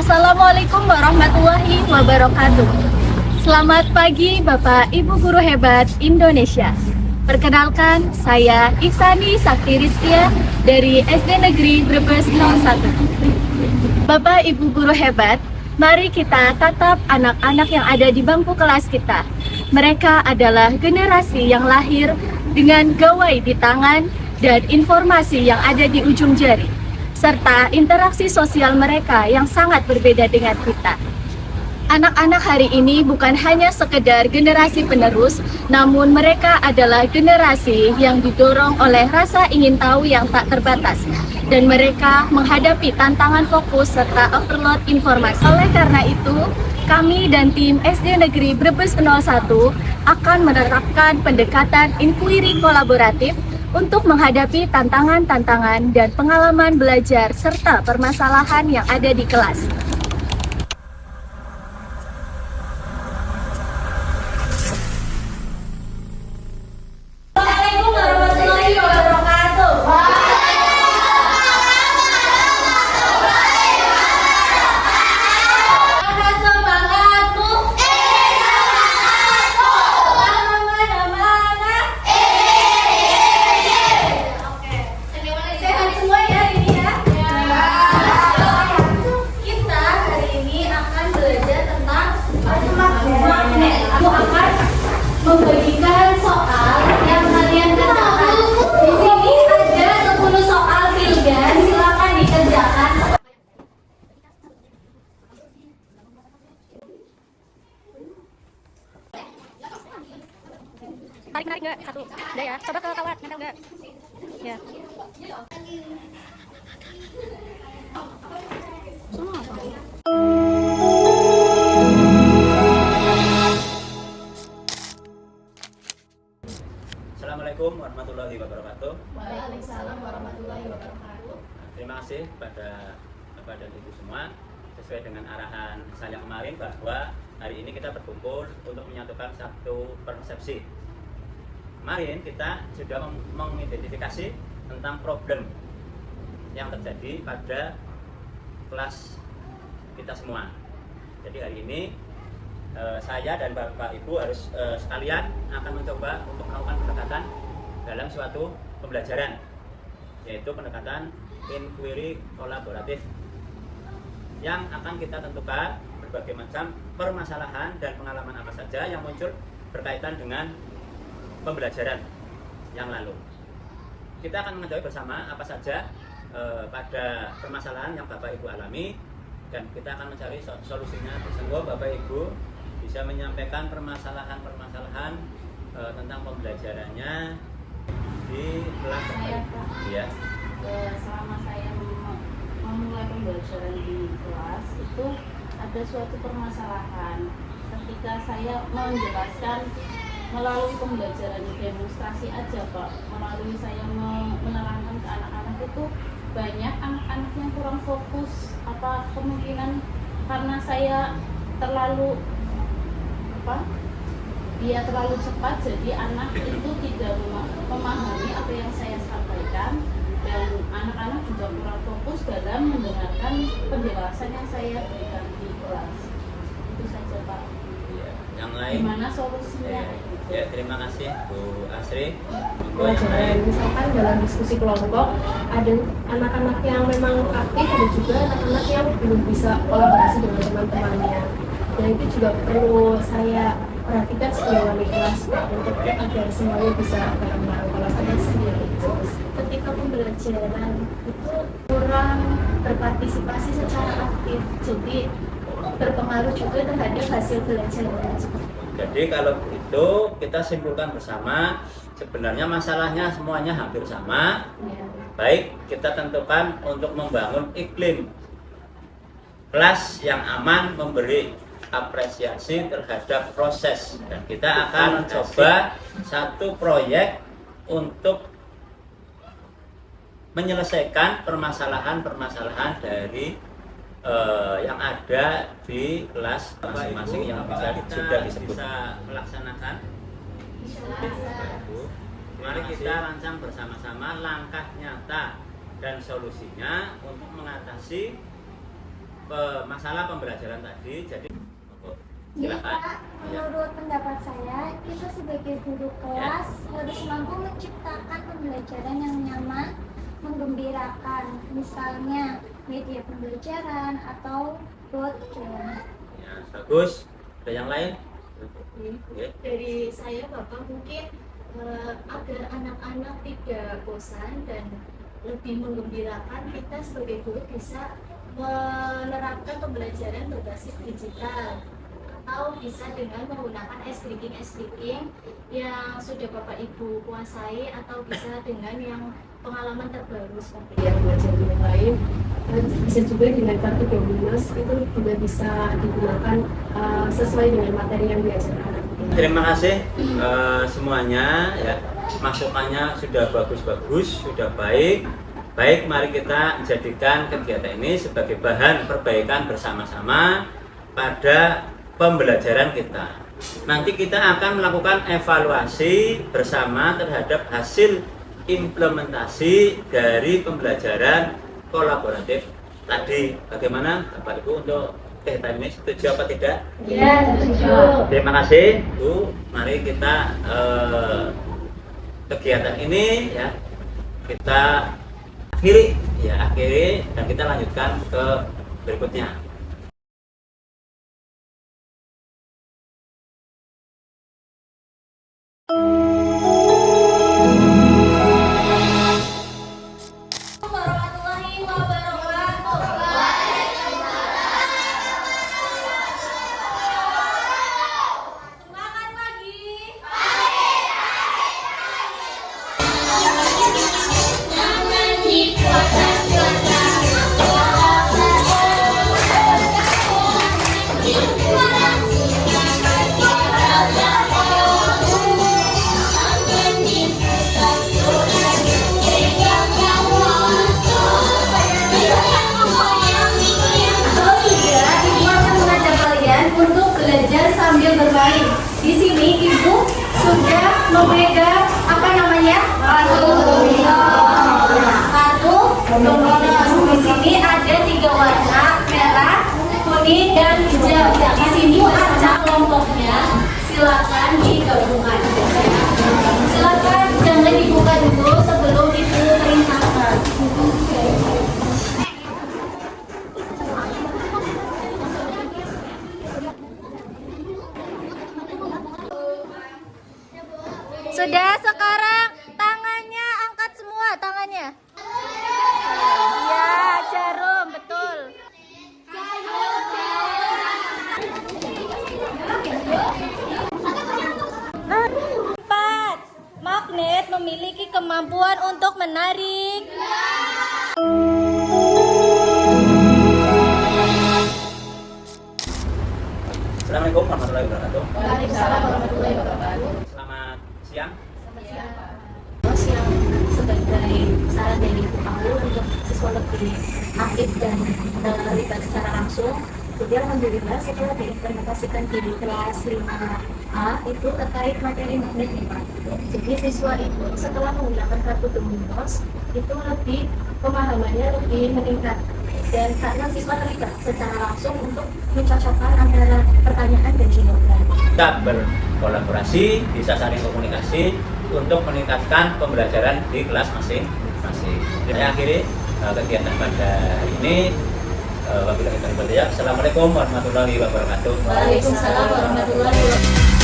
Assalamualaikum warahmatullahi wabarakatuh. Selamat pagi Bapak Ibu Guru Hebat Indonesia. Perkenalkan, saya Ihsani Sakti Rizkia dari SD Negeri Brebes 01. Bapak Ibu Guru Hebat, mari kita tatap anak-anak yang ada di bangku kelas kita. Mereka adalah generasi yang lahir dengan gawai di tangan dan informasi yang ada di ujung jari, serta interaksi sosial mereka yang sangat berbeda dengan kita. Anak-anak hari ini bukan hanya sekedar generasi penerus, namun mereka adalah generasi yang didorong oleh rasa ingin tahu yang tak terbatas. Dan mereka menghadapi tantangan fokus serta overload informasi. Oleh karena itu, kami dan tim SD Negeri Brebes 01 akan menerapkan pendekatan inquiry kolaboratif untuk menghadapi tantangan-tantangan dan pengalaman belajar serta permasalahan yang ada di kelas. Assalamualaikum warahmatullahi wabarakatuh. Ada semangatmu, mana-mana. Sehat semua ya hari ini ya? Kita hari ini akan belajar tentang magnet. Aku akan membagikan soal yang kalian kerjakan. Di sini ada 10 soal pilihan, silakan dikerjakan. Tarik-narik nggak? Satu. Udah ya, coba ke kawat, nempel nggak? Ya. Assalamualaikum warahmatullahi wabarakatuh. Waalaikumsalam warahmatullahi wabarakatuh. Terima kasih kepada Bapak dan Ibu semua. Sesuai dengan arahan saya kemarin bahwa hari ini kita berkumpul untuk menyatukan satu persepsi. Kemarin kita sudah mengidentifikasi tentang problem yang terjadi pada kelas kita semua. Jadi hari ini saya dan Bapak Ibu harus sekalian akan mencoba untuk melakukan pendekatan dalam suatu pembelajaran, yaitu pendekatan inquiry kolaboratif yang akan kita tentukan berbagai macam permasalahan dan pengalaman apa saja yang muncul berkaitan dengan pembelajaran yang lalu. Kita akan mengetahui bersama apa saja pada permasalahan yang Bapak Ibu alami, dan kita akan mencari solusinya bersama. Bapak Ibu bisa menyampaikan permasalahan-permasalahan tentang pembelajarannya di kelas. Ya. Selama saya memulai pembelajaran di kelas itu ada suatu permasalahan ketika saya menjelaskan melalui pembelajaran demonstrasi aja Pak, melalui saya menerangkan ke anak-anak itu banyak anak-anak yang kurang fokus. Apa kemungkinan karena saya terlalu dia terlalu cepat, jadi anak itu tidak memahami apa yang saya sampaikan, dan anak-anak juga kurang fokus dalam mendengarkan penjelasan yang saya berikan di kelas. Itu saja Pak. Ya, yang lain. Gimana solusinya? Ya, terima kasih Bu Asri. Pelajaran misalkan dalam diskusi kelompok ada anak-anak yang memang aktif, ada juga anak-anak yang belum bisa kolaborasi dengan teman-temannya. Dan itu juga perlu saya perhatikan sebagai wali kelas Pak, untuk agar semuanya bisa bareng-bareng. Kalau saya sendiri ketika pembelajaran itu kurang berpartisipasi secara aktif, jadi berpengaruh juga terhadap hasil belajarnya. Jadi kalau itu kita simpulkan bersama, sebenarnya masalahnya semuanya hampir sama. Baik, kita tentukan untuk membangun iklim kelas yang aman, memberi apresiasi terhadap proses, dan kita akan mencoba satu proyek untuk menyelesaikan permasalahan-permasalahan dari yang ada di kelas masing-masing yang sudah bisa melaksanakan. Mari kita rancang bersama-sama langkah nyata dan solusinya untuk mengatasi masalah pembelajaran tadi. Jadi Jadi silakan. Pak, Ya. menurut pendapat saya, kita sebagai guru kelas harus mampu menciptakan pembelajaran yang nyaman, menggembirakan, misalnya media pembelajaran atau board game. Ya, bagus. Ada yang lain? Ya. Dari saya Bapak mungkin agar anak-anak tidak bosan dan lebih menggembirakan, kita sebagai guru bisa menerapkan pembelajaran berbasis digital atau bisa dengan menggunakan speaking yang sudah Bapak Ibu kuasai atau bisa dengan yang pengalaman terbaru seperti yang belajar yang lain, dan bisa juga dengan kartu Dominos itu juga bisa digunakan sesuai dengan materi yang diajarkan. Terima kasih semuanya ya. Masukannya sudah bagus-bagus, sudah baik. Baik, mari kita jadikan kegiatan ini sebagai bahan perbaikan bersama-sama pada pembelajaran kita. Nanti kita akan melakukan evaluasi bersama terhadap hasil implementasi dari pembelajaran kolaboratif tadi. Bagaimana Bapak Ibu untuk kegiatan ini, setuju apa tidak? Ya, setuju. Terima kasih Bu. Mari kita kegiatan ini ya kita akhiri dan kita lanjutkan ke berikutnya. Warahmatullahi wabarakatuh. Semangat pagi. Jangan untuk belajar sambil bermain. Di sini Ibu sudah memegang apa namanya? Kartu Dominos. Di sini ada 3 warna, merah, kuning, dan hijau. Di sini ada kelompoknya. Silakan digabungkan. Silakan jangan dibuka dulu sebelum Ibu perintahkan. Sudah, sekarang tangannya angkat semua, tangannya. Ya, jarum, betul. Empat, magnet memiliki kemampuan untuk menarik. Assalamualaikum warahmatullahi wabarakatuh. Waalaikumsalam warahmatullahi wabarakatuh. Selamat siang. Terus yang sebagai saran dari Ibu Paul untuk siswa lebih aktif dan terlibat secara langsung. Jadi alhamdulillah setelah diimplementasikan di kelas 5A itu terkait materi magnet nih Pak. Jadi siswa itu setelah menggunakan kartu Dominos itu lebih pemahamannya lebih meningkat. Dan karena siswa terlibat secara langsung untuk mencocokkan antara pertanyaan dan jawaban. Kita berkolaborasi, bisa saling komunikasi untuk meningkatkan pembelajaran di kelas masing-masing. Saya akhiri kegiatan pada hari ini. Wabillahi taufiq wal hidayah. Assalamualaikum warahmatullahi wabarakatuh. Waalaikumsalam warahmatullahi wabarakatuh.